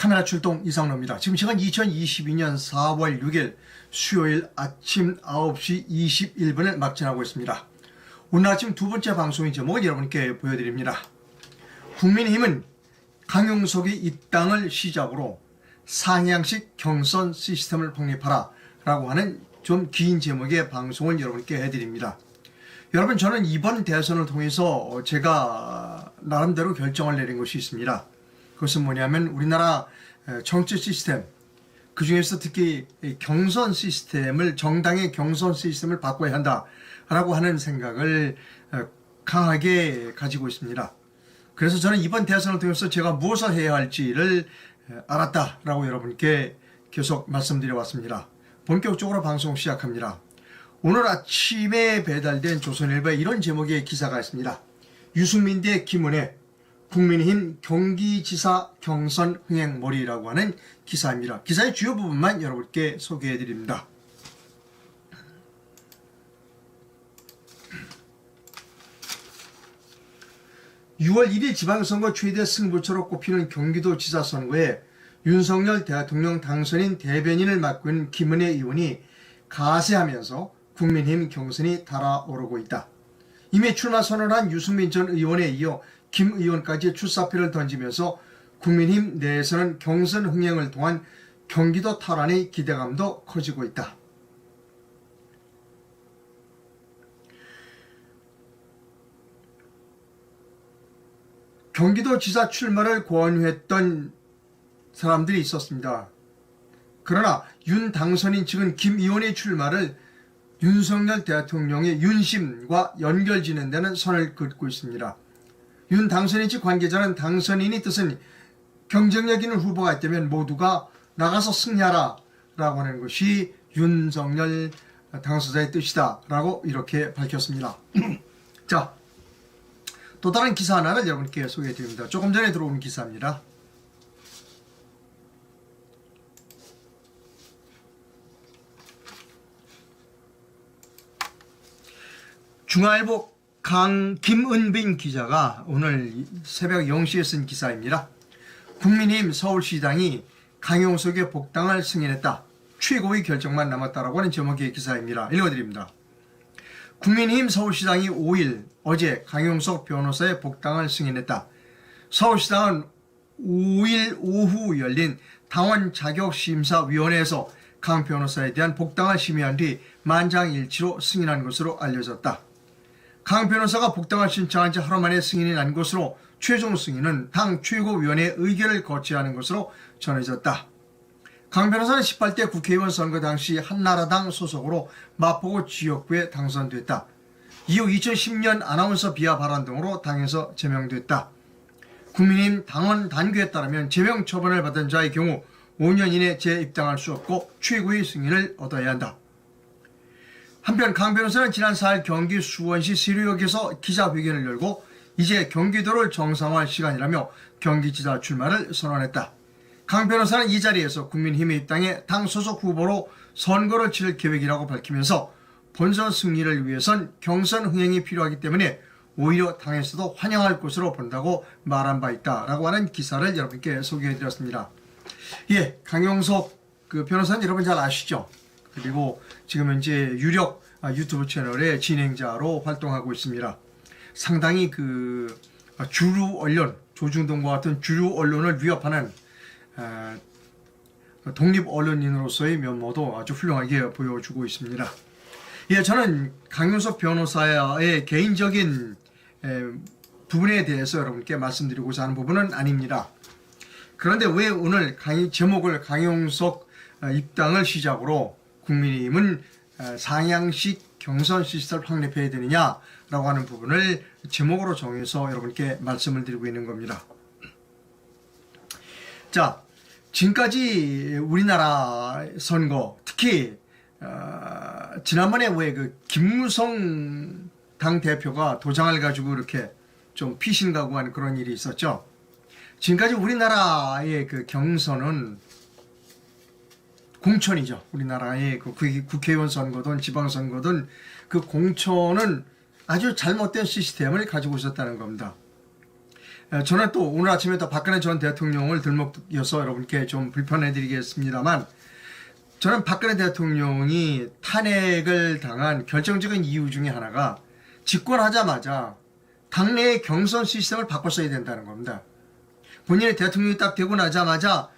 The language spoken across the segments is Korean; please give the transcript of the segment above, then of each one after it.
카메라 출동 이상로입니다. 지금 시간 2022년 4월 6일 수요일 아침 9시 21분을 막 지나고 있습니다. 오늘 아침 두 번째 방송의 제목을 여러분께 보여드립니다. 국민의힘은 강용석이 입당을 시작으로 상향식 경선 시스템을 확립하라 라고 하는 좀 긴 제목의 방송을 여러분께 해드립니다. 여러분, 저는 이번 대선을 통해서 제가 나름대로 결정을 내린 것이 있습니다. 그것은 뭐냐면 우리나라 정치 시스템, 그 중에서 특히 경선 시스템을, 정당의 경선 시스템을 바꿔야 한다라고 하는 생각을 강하게 가지고 있습니다. 그래서 저는 이번 대선을 통해서 제가 무엇을 해야 할지를 알았다라고 여러분께 계속 말씀드려 왔습니다. 본격적으로 방송 시작합니다. 오늘 아침에 배달된 조선일보에 이런 제목의 기사가 있습니다. 유승민 대 김은혜, 국민의힘 경기지사 경선 흥행몰이라고 하는 기사입니다. 기사의 주요 부분만 여러분께 소개해 드립니다. (6월 1일) 지방선거 최대 승부처로 꼽히는 경기도지사 선거에 윤석열 대통령 당선인 대변인을 맡고 있는 김은혜 의원이 가세하면서 국민의힘 경선이 달아오르고 있다. 이미 출마 선언한 유승민 전 의원에 이어 김 의원까지 출사표를 던지면서 국민의힘 내에서는 경선 흥행을 통한 경기도 탈환의 기대감도 커지고 있다. 경기도지사 출마를 권유했던 사람들이 있었습니다. 그러나 윤 당선인 측은 김 의원의 출마를 윤석열 대통령의 윤심과 연결지는 데는 선을 긋고 있습니다. 윤 당선인 측 관계자는 당선인의 뜻은 경쟁력 있는 후보가 있다면 모두가 나가서 승리하라 라고 하는 것이 윤석열 당선자의 뜻이다 라고 이렇게 밝혔습니다. 자, 또 다른 기사 하나를 여러분께 소개해 드립니다. 조금 전에 들어온 기사입니다. 중앙일보 김은빈 기자가 오늘 새벽 0시에 쓴 기사입니다. 국민의힘 서울시장이 강용석의 복당을 승인했다. 최고의 결정만 남았다라고 하는 제목의 기사입니다. 읽어드립니다. 국민의힘 서울시장이 5일 어제 강용석 변호사의 복당을 승인했다. 서울시장은 5일 오후 열린 당원 자격심사위원회에서 강 변호사에 대한 복당을 심의한 뒤 만장일치로 승인한 것으로 알려졌다. 강 변호사가 복당을 신청한 지 하루 만에 승인이 난 것으로 최종 승인은 당 최고위원회의 의결을 거쳐야 하는 것으로 전해졌다. 강 변호사는 18대 국회의원 선거 당시 한나라당 소속으로 마포구 지역구에 당선됐다. 이후 2010년 아나운서 비하 발언 등으로 당에서 제명됐다. 국민의힘 당원 단규에 따르면 제명 처분을 받은 자의 경우 5년 이내 재입당할 수 없고 최고의 승인을 얻어야 한다. 한편 강 변호사는 지난 4일 경기 수원시 세류역에서 기자회견을 열고 이제 경기도를 정상화할 시간이라며 경기지사 출마를 선언했다. 강 변호사는 이 자리에서 국민의힘의 입당에 당 소속 후보로 선거를 치를 계획이라고 밝히면서 본선 승리를 위해선 경선 흥행이 필요하기 때문에 오히려 당에서도 환영할 것으로 본다고 말한 바 있다라고 하는 기사를 여러분께 소개해드렸습니다. 예, 강용석 변호사는 여러분 잘 아시죠? 그리고 지금 현재 유력 유튜브 채널의 진행자로 활동하고 있습니다. 상당히 주류 언론, 조중동과 같은 주류 언론을 위협하는 독립 언론인으로서의 면모도 아주 훌륭하게 보여주고 있습니다. 예, 저는 강용석 변호사의 개인적인 부분에 대해서 여러분께 말씀드리고자 하는 부분은 아닙니다. 그런데 왜 오늘 제목을 강용석 입당을 시작으로 국민의힘은 상향식 경선 시스템을 확립해야 되느냐라고 하는 부분을 제목으로 정해서 여러분께 말씀을 드리고 있는 겁니다. 자, 지금까지 우리나라 선거, 특히 지난번에 왜 김무성 당대표가 도장을 가지고 이렇게 좀 피신가구한 그런 일이 있었죠. 지금까지 우리나라의 경선은 공천이죠. 우리나라의 국회의원 선거든 지방선거든 공천은 아주 잘못된 시스템을 가지고 있었다는 겁니다. 저는 또 오늘 아침에 또 박근혜 전 대통령을 들먹여서 여러분께 좀 불편해드리겠습니다만, 저는 박근혜 대통령이 탄핵을 당한 결정적인 이유 중에 하나가 집권하자마자 당내의 경선 시스템을 바꿨어야 된다는 겁니다. 본인이 대통령이 딱 되고 나자마자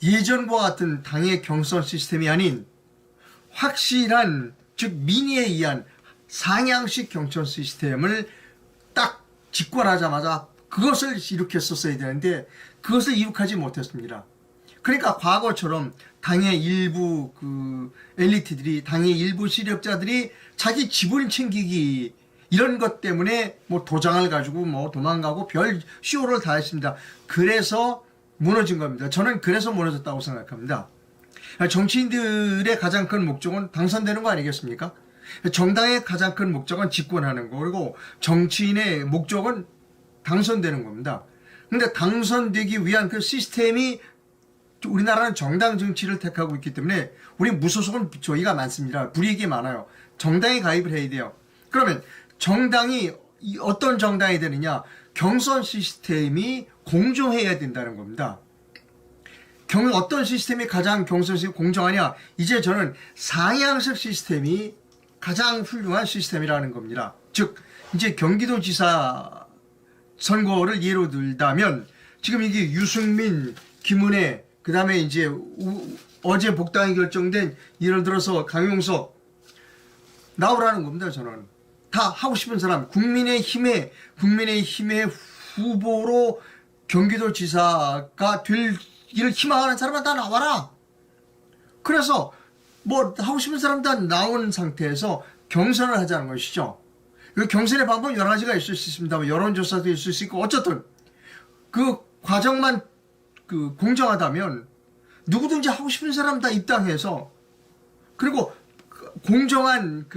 예전과 같은 당의 경선 시스템이 아닌 확실한, 즉 민의에 의한 상향식 경선 시스템을 딱 집권하자마자 그것을 이룩했었어야 되는데 그것을 이룩하지 못했습니다. 그러니까 과거처럼 당의 일부 엘리트들이, 당의 일부 세력자들이 자기 지분 챙기기 이런 것 때문에 뭐 도장을 가지고 뭐 도망가고 별 쇼를 다 했습니다. 그래서 무너진 겁니다. 저는 그래서 무너졌다고 생각합니다. 정치인들의 가장 큰 목적은 당선되는 거 아니겠습니까? 정당의 가장 큰 목적은 집권하는 거, 그리고 정치인의 목적은 당선되는 겁니다. 근데 당선되기 위한 그 시스템이, 우리나라는 정당 정치를 택하고 있기 때문에 우리 무소속은 저희가 많습니다. 불이익이 많아요. 정당에 가입을 해야 돼요. 그러면 정당이 어떤 정당이 되느냐? 경선 시스템이 공정해야 된다는 겁니다. 어떤 시스템이 가장 경선 시스템이 공정하냐? 이제 저는 상향식 시스템이 가장 훌륭한 시스템이라는 겁니다. 즉 이제 경기도지사 선거를 예로 들다면 지금 이게 유승민, 김은혜, 그 다음에 이제 어제 복당이 결정된 예를 들어서 강용석 나오라는 겁니다. 저는 다 하고 싶은 사람, 국민의힘의 후보로 경기도지사가 되기를 희망하는 사람은 다 나와라. 그래서 뭐 하고 싶은 사람 다 나온 상태에서 경선을 하자는 것이죠. 그 경선의 방법 여러 가지가 있을 수 있습니다. 여론조사도 있을 수 있고, 어쨌든 그 과정만 공정하다면 누구든지 하고 싶은 사람 다 입당해서, 그리고 공정한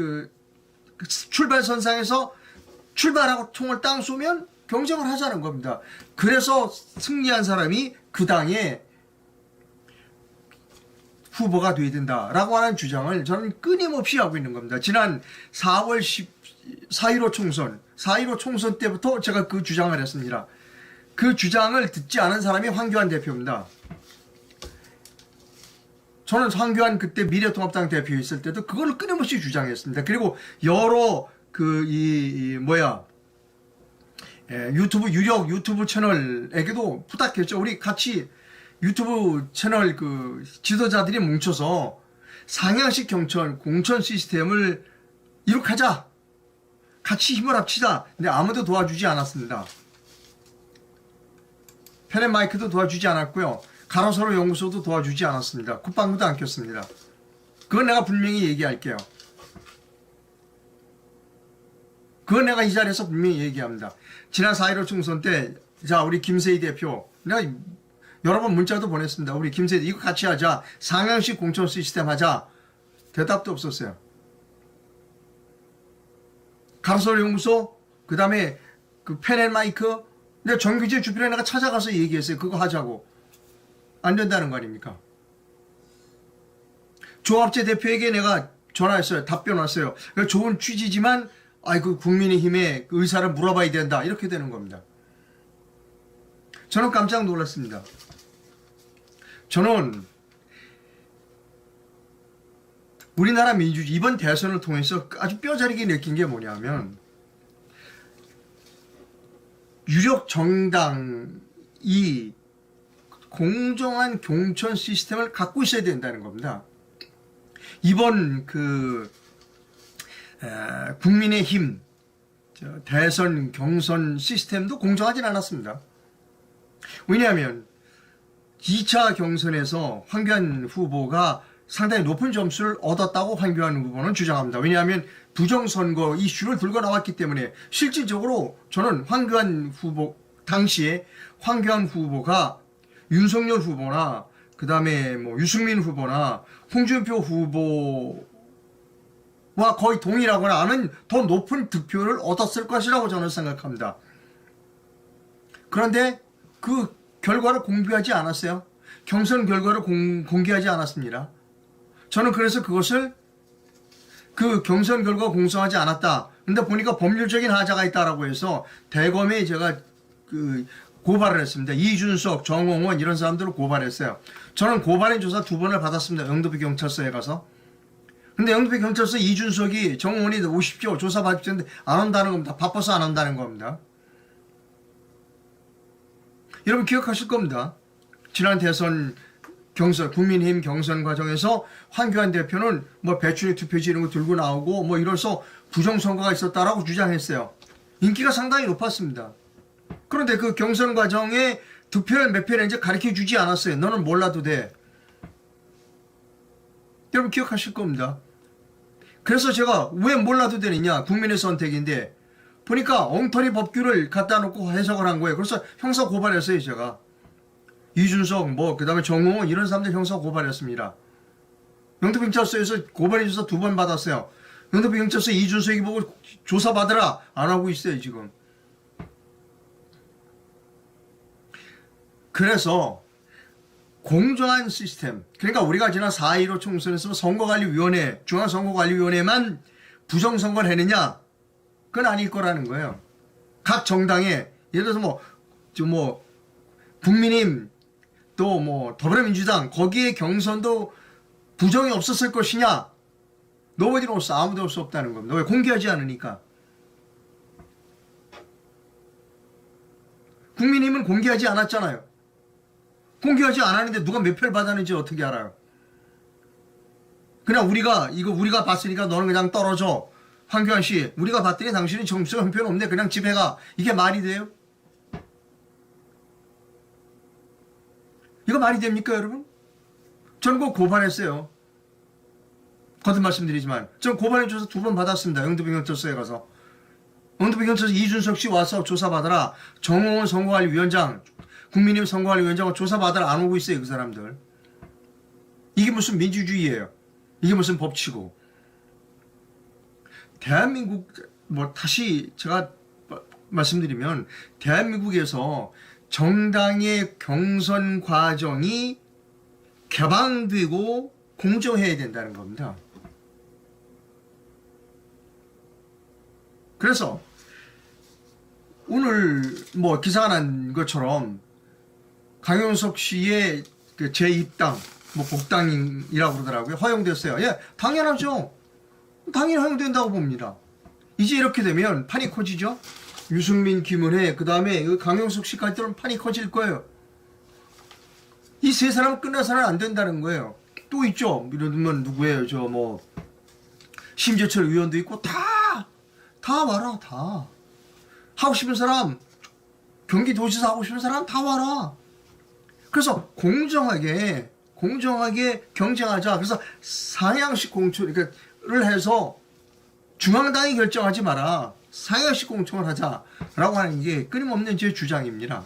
출발선상에서 출발하고 총을 땅 쏘면 경쟁을 하자는 겁니다. 그래서 승리한 사람이 그 당의 후보가 돼야 된다라고 하는 주장을 저는 끊임없이 하고 있는 겁니다. 지난 4월 4.15 총선 때부터 제가 그 주장을 했습니다. 그 주장을 듣지 않은 사람이 황교안 대표입니다. 저는 황교안 그때 미래통합당 대표였을 때도 그걸 끊임없이 주장했습니다. 그리고 여러 유력 유튜브 채널에게도 부탁했죠. 우리 같이 유튜브 채널 지도자들이 뭉쳐서 상향식 공천 시스템을 이룩하자. 같이 힘을 합치자. 근데 아무도 도와주지 않았습니다. 펜앤마이크도 도와주지 않았고요. 가로세로 연구소도 도와주지 않았습니다. 콧방구도 안 꼈습니다. 그건 내가 분명히 얘기할게요. 그건 내가 이 자리에서 분명히 얘기합니다. 지난 4.15 총선 때, 자, 우리 김세희 대표, 내가 여러 번 문자도 보냈습니다. 우리 김세희, 이거 같이 하자. 상향식 공천 시스템 하자. 대답도 없었어요. 가로세로 연구소, 그 다음에 펜앤마이크, 내가 정규제 주변에 내가 찾아가서 얘기했어요. 그거 하자고. 안 된다는 거 아닙니까? 조합제 대표에게 내가 전화했어요. 답변 왔어요. 좋은 취지지만 국민의힘의 의사를 물어봐야 된다. 이렇게 되는 겁니다. 저는 깜짝 놀랐습니다. 저는 우리나라 민주주의 이번 대선을 통해서 아주 뼈저리게 느낀 게 뭐냐면, 유력 정당이 공정한 경선 시스템을 갖고 있어야 된다는 겁니다. 이번 국민의힘 대선 경선 시스템도 공정하진 않았습니다. 왜냐하면 2차 경선에서 황교안 후보가 상당히 높은 점수를 얻었다고 황교안 후보는 주장합니다. 왜냐하면 부정선거 이슈를 들고 나왔기 때문에, 실질적으로 저는 당시에 황교안 후보가 윤석열 후보나 그 다음에 유승민 후보나 홍준표 후보와 거의 동일하거나 아니면 더 높은 득표를 얻었을 것이라고 저는 생각합니다. 그런데 그 결과를 공개하지 않았어요. 경선 결과를 공개하지 않았습니다. 저는 그래서 그것을 경선 결과 공개하지 않았다. 근데 보니까 법률적인 하자가 있다라고 해서 대검에 제가 고발을 했습니다. 이준석, 정홍원 이런 사람들을 고발했어요. 저는 고발인 조사 2번을 받았습니다. 영도비 경찰서에 가서. 근데 영도비 경찰서 이준석이 정홍원이 오십시오. 조사 받십시오. 근데 안 온다는 겁니다. 바빠서 안 온다는 겁니다. 여러분 기억하실 겁니다. 지난 대선 경선, 국민의힘 경선 과정에서 황교안 대표는 뭐 배추리 투표지 이런 거 들고 나오고 뭐 이래서 부정선거가 있었다라고 주장했어요. 인기가 상당히 높았습니다. 그런데 그 경선 과정에 득표율 몇 표를 이제 가르쳐 주지 않았어요. 너는 몰라도 돼. 여러분 기억하실 겁니다. 그래서 제가 왜 몰라도 되느냐. 국민의 선택인데 보니까 엉터리 법규를 갖다 놓고 해석을 한 거예요. 그래서 형사 고발했어요. 제가. 이준석 그 다음에 정홍원 이런 사람들 형사 고발했습니다. 영도경찰서에서 고발인 조사 2번 받았어요. 영도경찰서 이준석이 보고 조사받으라 안 하고 있어요 지금. 그래서 공정한 시스템, 그러니까 우리가 지난 4.15 총선에서 선거관리위원회, 중앙선거관리위원회만 부정선거를 했느냐? 그건 아닐 거라는 거예요. 각 정당에 예를 들어서 국민의힘 또 더불어민주당 거기에 경선도 부정이 없었을 것이냐? Nobody knows. 아무도 올 수 없다는 겁니다. 왜? 공개하지 않으니까. 국민의힘은 공개하지 않았잖아요. 공개하지 않았는데 누가 몇 표를 받았는지 어떻게 알아요? 그냥 우리가 봤으니까 너는 그냥 떨어져. 황교안 씨, 우리가 봤더니 당신은 점수가 한 표는 없네. 그냥 집에 가. 이게 말이 돼요? 이거 말이 됩니까, 여러분? 저는 그거 고발했어요. 거듭 말씀드리지만. 저는 고발인 조사 2번 받았습니다. 영도경찰서에 가서. 영도경찰서 이준석 씨 와서 조사받아라. 정홍원 선거관리위원장, 국민의힘 선거관리위원장은 조사받으러 안 오고 있어요. 그 사람들. 이게 무슨 민주주의예요. 이게 무슨 법치고. 대한민국 다시 제가 말씀드리면 대한민국에서 정당의 경선 과정이 개방되고 공정해야 된다는 겁니다. 그래서 오늘 기사가 난 것처럼 강용석 씨의 그 재입당, 복당이라고 그러더라고요. 허용됐어요. 예, 당연하죠. 당연히 허용된다고 봅니다. 이제 이렇게 되면 판이 커지죠. 유승민, 김은혜, 그 다음에 강용석 씨까지 들으면 판이 커질 거예요. 이 세 사람은 끝나서는 안 된다는 거예요. 또 있죠. 예를 들면 누구예요? 심재철 의원도 있고 다 와라. 다. 하고 싶은 사람, 경기도지사 하고 싶은 사람 다 와라. 그래서 공정하게 경쟁하자. 그래서 상향식 공천을 해서 중앙당이 결정하지 마라. 상향식 공천을 하자라고 하는 게 끊임없는 제 주장입니다.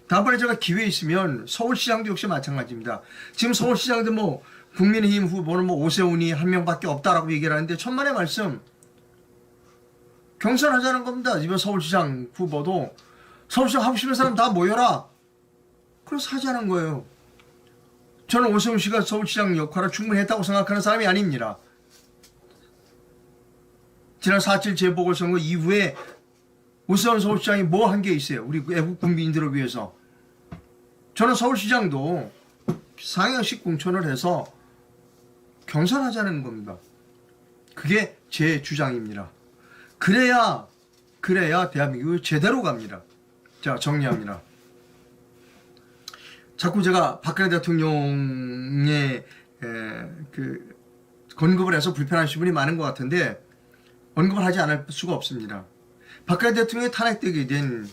다음번에 제가 기회 있으면 서울시장도 역시 마찬가지입니다. 지금 서울시장도 국민의힘 후보는 오세훈이 한 명밖에 없다라고 얘기를 하는데 천만의 말씀. 경선하자는 겁니다. 이번 서울시장 후보도 서울시장 하고 싶은 사람 다 모여라. 그래서 하자는 거예요. 저는 오세훈 씨가 서울시장 역할을 충분히 했다고 생각하는 사람이 아닙니다. 지난 4.7 재보궐선거 이후에 오세훈 서울시장이 뭐 한 게 있어요? 우리 애국 국민들을 위해서. 저는 서울시장도 상향식 공천을 해서 경선하자는 겁니다. 그게 제 주장입니다. 그래야 대한민국이 제대로 갑니다. 자, 정리합니다. 자꾸 제가 박근혜 대통령의 언급을 해서 불편하신 분이 많은 것 같은데 언급을 하지 않을 수가 없습니다. 박근혜 대통령이 탄핵되게 된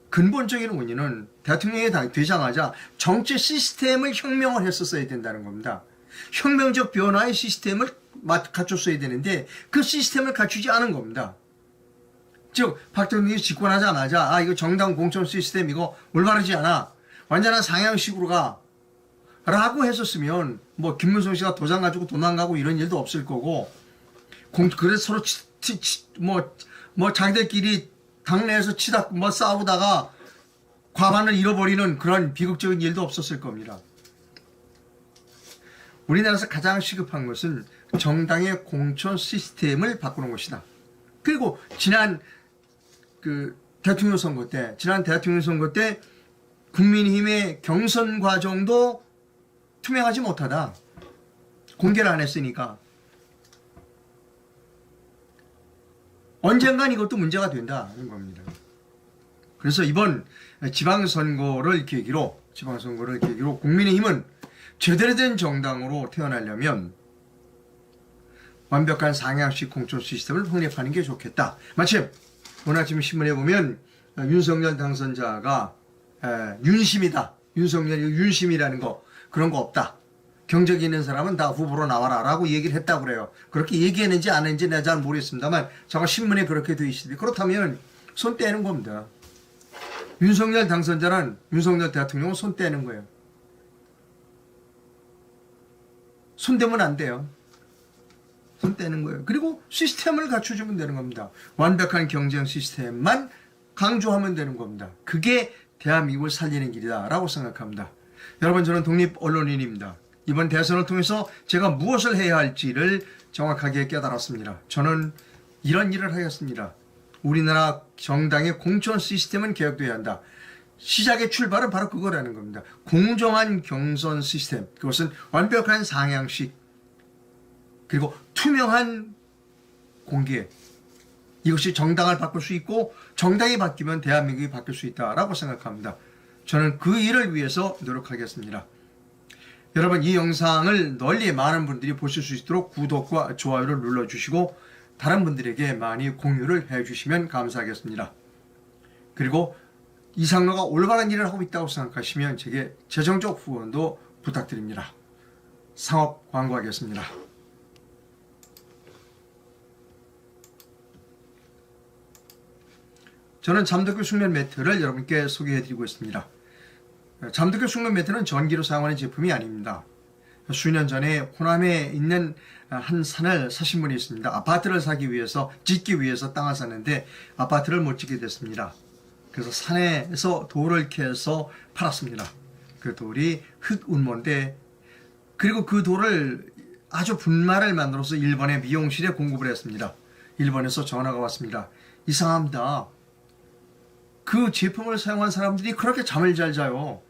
근본적인 원인은 대통령이 되자마자 정치 시스템을 혁명을 했었어야 된다는 겁니다. 혁명적 변화의 시스템을 갖췄어야 되는데 그 시스템을 갖추지 않은 겁니다. 즉 박 대통령이 집권하자마자 이거 정당 공천 시스템 이거 올바르지 않아. 완전한 상향식으로 가. 라고 했었으면 김문성 씨가 도장 가지고 도망가고 이런 일도 없을 거고 그래서 서로 자기들끼리 당내에서 싸우다가 과반을 잃어버리는 그런 비극적인 일도 없었을 겁니다. 우리나라에서 가장 시급한 것은 정당의 공천 시스템을 바꾸는 것이다. 그리고 지난 대통령 선거 때, 지난 대통령 선거 때 국민의힘의 경선 과정도 투명하지 못하다. 공개를 안 했으니까. 언젠간 이것도 문제가 된다는 겁니다. 그래서 이번 지방선거를 계기로 국민의힘은 제대로 된 정당으로 태어나려면 완벽한 상향식 공천 시스템을 확립하는 게 좋겠다. 마침 오늘 아침 신문에 보면 윤석열 당선자가 윤심이다. 윤석열이 윤심이라는 거 그런 거 없다. 경적 있는 사람은 다 후보로 나와라 라고 얘기를 했다고 그래요. 그렇게 얘기했는지 안 했는지 내가 잘 모르겠습니다만 잠깐 신문에 그렇게 돼 있습니다. 그렇다면 손 떼는 겁니다. 윤석열 당선자는 윤석열 대통령은 손 떼는 거예요. 손 대면 안 돼요. 손 떼는 거예요. 그리고 시스템을 갖춰주면 되는 겁니다. 완벽한 경쟁 시스템만 강조하면 되는 겁니다. 그게 대한민국을 살리는 길이다라고 생각합니다. 여러분, 저는 독립 언론인입니다. 이번 대선을 통해서 제가 무엇을 해야 할지를 정확하게 깨달았습니다. 저는 이런 일을 하겠습니다. 우리나라 정당의 공천 시스템은 개혁돼야 한다. 시작의 출발은 바로 그거라는 겁니다. 공정한 경선 시스템, 그것은 완벽한 상향식, 그리고 투명한 공개. 이것이 정당을 바꿀 수 있고 정당이 바뀌면 대한민국이 바뀔 수 있다라고 생각합니다. 저는 그 일을 위해서 노력하겠습니다. 여러분, 이 영상을 널리 많은 분들이 보실 수 있도록 구독과 좋아요를 눌러주시고 다른 분들에게 많이 공유를 해주시면 감사하겠습니다. 그리고 이상로가 올바른 일을 하고 있다고 생각하시면 제게 재정적 후원도 부탁드립니다. 상업 광고하겠습니다. 저는 잠도교 숙면 매트를 여러분께 소개해드리고 있습니다. 잠도교 숙면 매트는 전기로 사용하는 제품이 아닙니다. 수년 전에 호남에 있는 한 산을 사신 분이 있습니다. 아파트를 사기 위해서, 짓기 위해서 땅을 샀는데 아파트를 못 짓게 됐습니다. 그래서 산에서 돌을 캐서 팔았습니다. 그 돌이 흑운모인데, 그리고 그 돌을 아주 분말을 만들어서 일본의 미용실에 공급을 했습니다. 일본에서 전화가 왔습니다. 이상합니다. 그 제품을 사용한 사람들이 그렇게 잠을 잘 자요.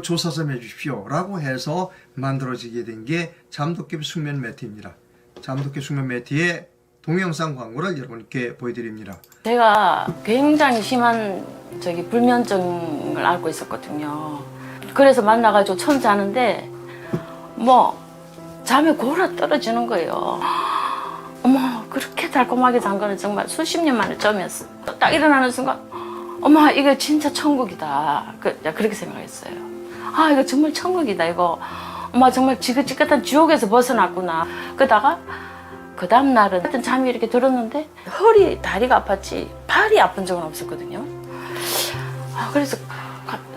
조사 좀 해주십시오 라고 해서 만들어지게 된 게 잠도깨 숙면 매트입니다. 잠도깨 숙면 매트의 동영상 광고를 여러분께 보여드립니다. 제가 굉장히 심한 불면증을 앓고 있었거든요. 그래서 만나가지고 처음 자는데 잠에 골아 떨어지는 거예요. 어머, 그렇게 달콤하게 잔 거는 정말 수십 년 만에 처음이었어. 딱 일어나는 순간 어머, 이거 진짜 천국이다. 그렇게 생각했어요. 아, 이거 정말 천국이다. 이거 엄마 정말 지긋지긋한 지옥에서 벗어났구나. 그러다가 그 다음 날은 하여튼 잠이 이렇게 들었는데 허리, 다리가 아팠지 발이 아픈 적은 없었거든요. 그래서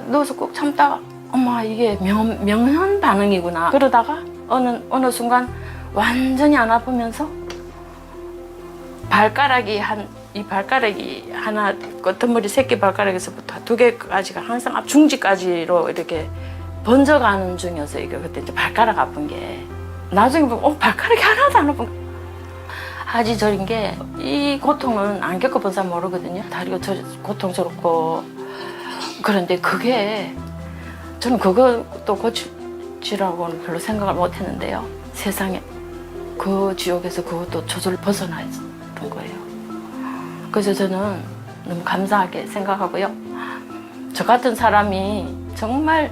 누워서 꼭 참다가 엄마, 이게 명현 반응이구나. 그러다가 어느 순간 완전히 안 아프면서 이 발가락이 하나, 끝머리 새끼 발가락에서부터 2개까지가 항상 중지까지로 이렇게 번져가는 중이었어요. 이거 그때 이제 발가락 아픈 게. 나중에 보면 발가락이 하나도 안 아픈 거. 하지 저린 게, 이 고통은 안 겪어본 사람 모르거든요. 다리가 고통스럽고. 그런데 저는 그것도 고치라고는 별로 생각을 못 했는데요. 세상에 그 지옥에서 그것도 저절로 벗어났던 거예요. 그래서 저는 너무 감사하게 생각하고요. 저 같은 사람이 정말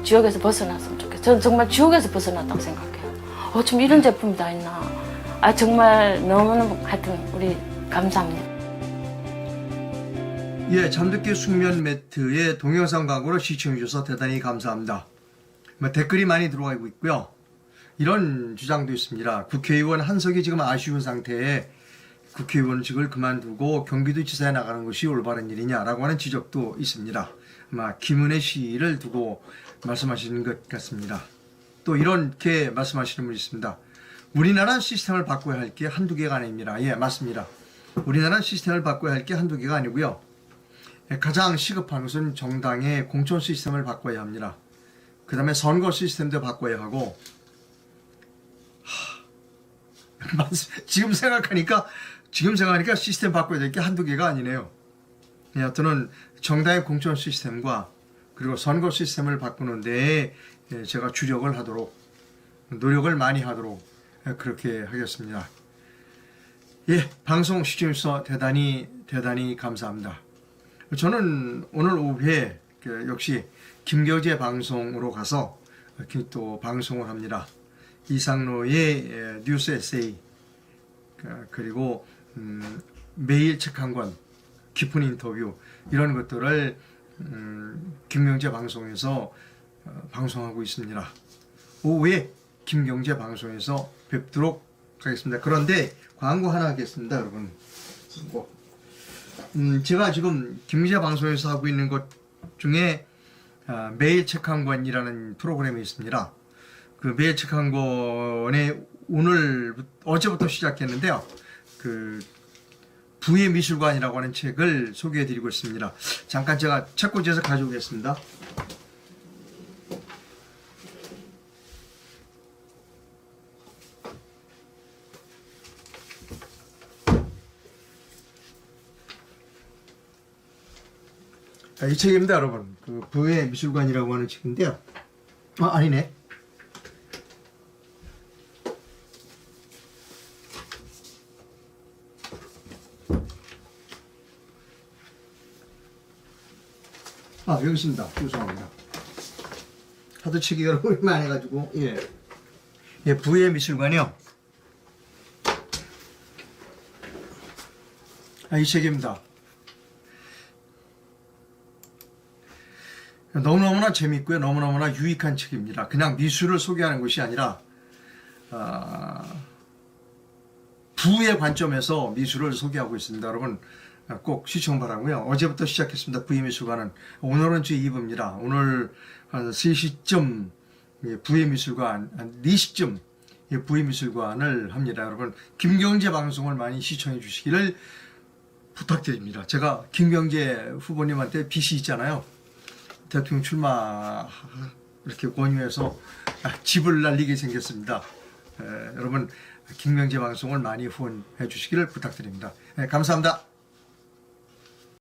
지옥에서 벗어났으면 좋겠어요. 저는 정말 지옥에서 벗어났다고 생각해요. 어쩜 이런 제품이 다 있나. 정말 너무너무 하여튼 우리 감사합니다. 예, 잠도깨 숙면 매트의 동영상 광고를 시청해 주셔서 대단히 감사합니다. 댓글이 많이 들어오고 있고요. 이런 주장도 있습니다. 국회의원 한석이 지금 아쉬운 상태에 국회의원직을 그만두고 경기도지사에 나가는 것이 올바른 일이냐라고 하는 지적도 있습니다. 아마 김은혜 씨를 두고 말씀하시는 것 같습니다. 또 이렇게 말씀하시는 분이 있습니다. 우리나라 시스템을 바꿔야 할 게 한두 개가 아닙니다. 예, 맞습니다. 우리나라 시스템을 바꿔야 할 게 한두 개가 아니고요. 가장 시급한 것은 정당의 공천 시스템을 바꿔야 합니다. 그 다음에 선거 시스템도 바꿔야 하고, 지금 생각하니까 시스템 바꿔야 될 게 한두 개가 아니네요. 여하튼은 정당의 공천 시스템과 그리고 선거 시스템을 바꾸는 데에 제가 주력을 하도록 노력을 많이 하도록 그렇게 하겠습니다. 예, 방송 시청해주셔서 대단히 감사합니다. 저는 오늘 오후에 역시 김경재 방송으로 가서 또 방송을 합니다. 이상로의 뉴스 에세이 그리고 매일 책 한 권, 깊은 인터뷰 이런 것들을 김경재 방송에서 방송하고 있습니다. 오후에 김경재 방송에서 뵙도록 하겠습니다. 그런데 광고 하나 하겠습니다, 여러분. 제가 지금 김경재 방송에서 하고 있는 것 중에 매일 책 한 권이라는 프로그램이 있습니다. 그 매일 책 한 권에 어제부터 시작했는데요. 그 부의 미술관이라고 하는 책을 소개해드리고 있습니다. 잠깐 제가 책꽂이에서 가져오겠습니다. 이 책입니다, 여러분. 그 부의 미술관이라고 하는 책인데요. 아니네. 여기 있습니다. 죄송합니다. 하도 책이 여러 번 많아가지고, 예, 부의 미술관이요. 이 책입니다. 너무너무나 재밌고요. 너무너무나 유익한 책입니다. 그냥 미술을 소개하는 것이 아니라, 부의 관점에서 미술을 소개하고 있습니다. 여러분, 꼭 시청 바라고요. 어제부터 시작했습니다. 부의 미술관은. 오늘은 제 2부입니다. 오늘 한 3시쯤 부의 미술관, 한 4시쯤 부의 미술관을 합니다. 여러분, 김경재 방송을 많이 시청해 주시기를 부탁드립니다. 제가 김경재 후보님한테 빚이 있잖아요. 대통령 출마 이렇게 권유해서 집을 날리게 생겼습니다. 여러분, 김경재 방송을 많이 후원해 주시기를 부탁드립니다. 감사합니다.